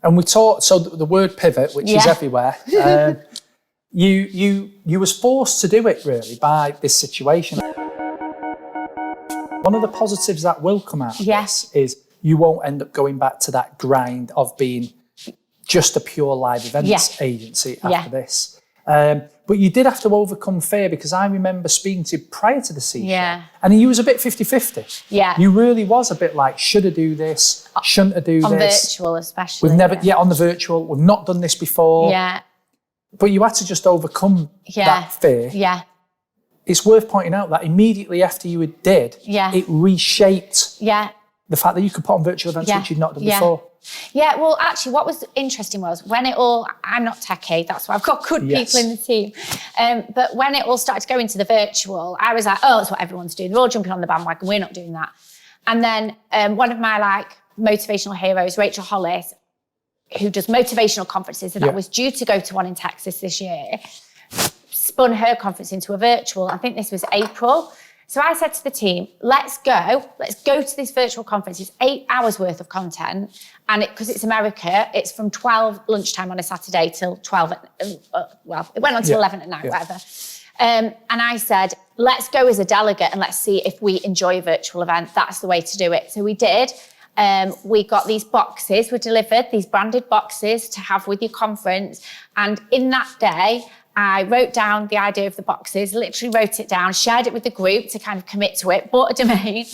And we taught, so the word pivot, which is everywhere, you was forced to do it really by this situation. One of the positives that will come out of this is you won't end up going back to that grind of being just a pure live events agency after this. But you did have to overcome fear, because I remember speaking to you prior to the season, and you was a bit 50-50. Yeah. You really was a bit like, should I do this? Shouldn't I do this? On virtual especially. We've never, on the virtual, we've not done this before. Yeah. But you had to just overcome that fear. Yeah. It's worth pointing out that immediately after you did, it reshaped the fact that you could put on virtual events which you'd not done before. Yeah, well, actually, what was interesting was when it all, I'm not techie, that's why I've got good people in the team. But when it all started to go into the virtual, I was like, oh, that's what everyone's doing. They're all jumping on the bandwagon. We're not doing that. And then one of my motivational heroes, Rachel Hollis, who does motivational conferences, and that was due to go to one in Texas this year, spun her conference into a virtual. I think this was April. So I said to the team, let's go to this virtual conference. It's 8 hours worth of content. And because it's America, it's from 12 lunchtime on a Saturday till 12, it went on till 11 at night, whatever. And I said, let's go as a delegate and let's see if we enjoy a virtual event. That's the way to do it. So we did. We got these boxes were delivered, these branded boxes to have with your conference. And in that day, I wrote down the idea of the boxes, literally wrote it down, shared it with the group to kind of commit to it, bought a domain,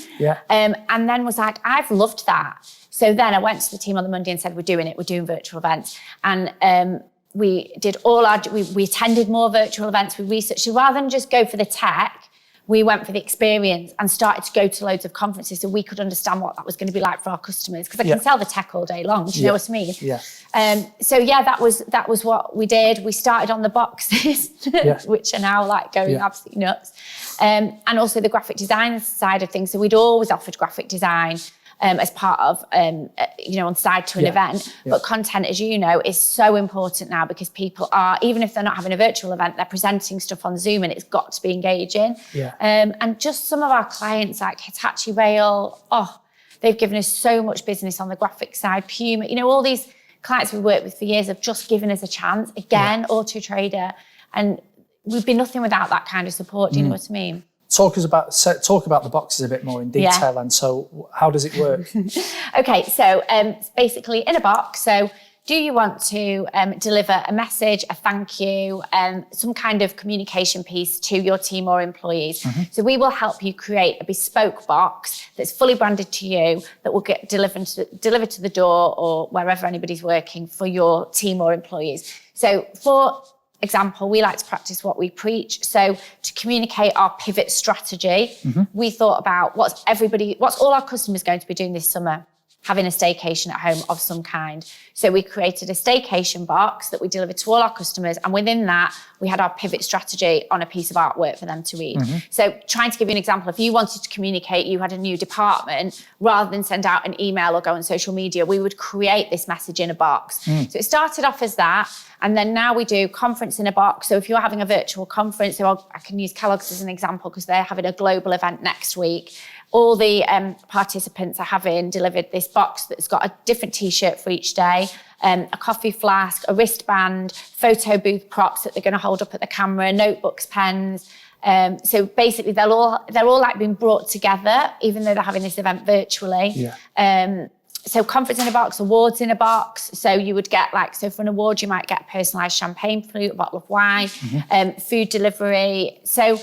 and then was like, I've loved that. So then I went to the team on the Monday and said, we're doing virtual events. And we did we attended more virtual events, we researched. So rather than just go for the tech, we went for the experience and started to go to loads of conferences so we could understand what that was going to be like for our customers. Because I can sell the tech all day long, do you know what I mean? Yeah. That was what we did. We started on the boxes, which are now going absolutely nuts. And also the graphic design side of things. So we'd always offered graphic design as part of, on side to an event. But content, as you know, is so important now because people are, even if they're not having a virtual event, they're presenting stuff on Zoom and it's got to be engaging. Yeah. And just some of our clients like Hitachi Rail, they've given us so much business on the graphic side. Puma, all these clients we've worked with for years have just given us a chance. Again, Auto Trader. And we'd be nothing without that kind of support. Do you know what I mean? Talk about the boxes a bit more in detail. And so how does it work? Okay, so basically in a box. So do you want to deliver a message, a thank you, some kind of communication piece to your team or employees? So we will help you create a bespoke box that's fully branded to you that will get delivered to the door or wherever anybody's working for your team or employees. So for example, we like to practice what we preach. So to communicate our pivot strategy, we thought about what's all our customers going to be doing this summer? Having a staycation at home of some kind. So we created a staycation box that we delivered to all our customers. And within that, we had our pivot strategy on a piece of artwork for them to read. So trying to give you an example, if you wanted to communicate, you had a new department, rather than send out an email or go on social media, we would create this message in a box. So it started off as that. And then now we do conference in a box. So if you're having a virtual conference, so I can use Kellogg's as an example because they're having a global event next week. All the participants are having delivered this box that's got a different T-shirt for each day, a coffee flask, a wristband, photo booth props that they're going to hold up at the camera, notebooks, pens. So basically, they're all being brought together, even though they're having this event virtually. So conference in a box, awards in a box. So you would get so for an award, you might get a personalised champagne flute, a bottle of wine, food delivery. So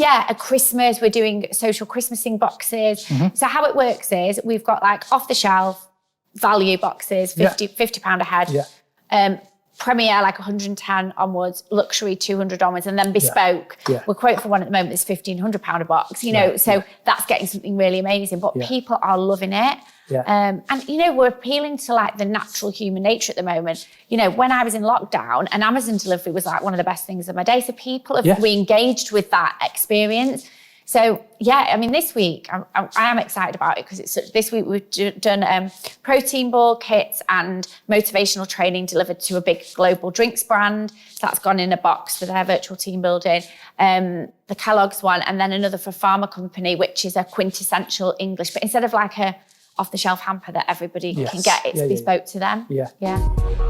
at Christmas, we're doing social Christmasing boxes. So how it works is we've got off the shelf value boxes, £50 a head. Premier 110 onwards, luxury 200 onwards, and then bespoke. We're quoting for one at the moment that's £1,500 a box. So that's getting something really amazing. But people are loving it. And we're appealing to the natural human nature at the moment. When I was in lockdown, an Amazon delivery was one of the best things of my day. So people have re-engaged with that experience. So this week I am excited about it because this week we've done protein ball kits and motivational training delivered to a big global drinks brand. So that's gone in a box for their virtual team building. The Kellogg's one, and then another for a pharma company, which is a quintessential English, but instead of a off-the-shelf hamper that everybody can get. It's bespoke to them. Yeah. Yeah.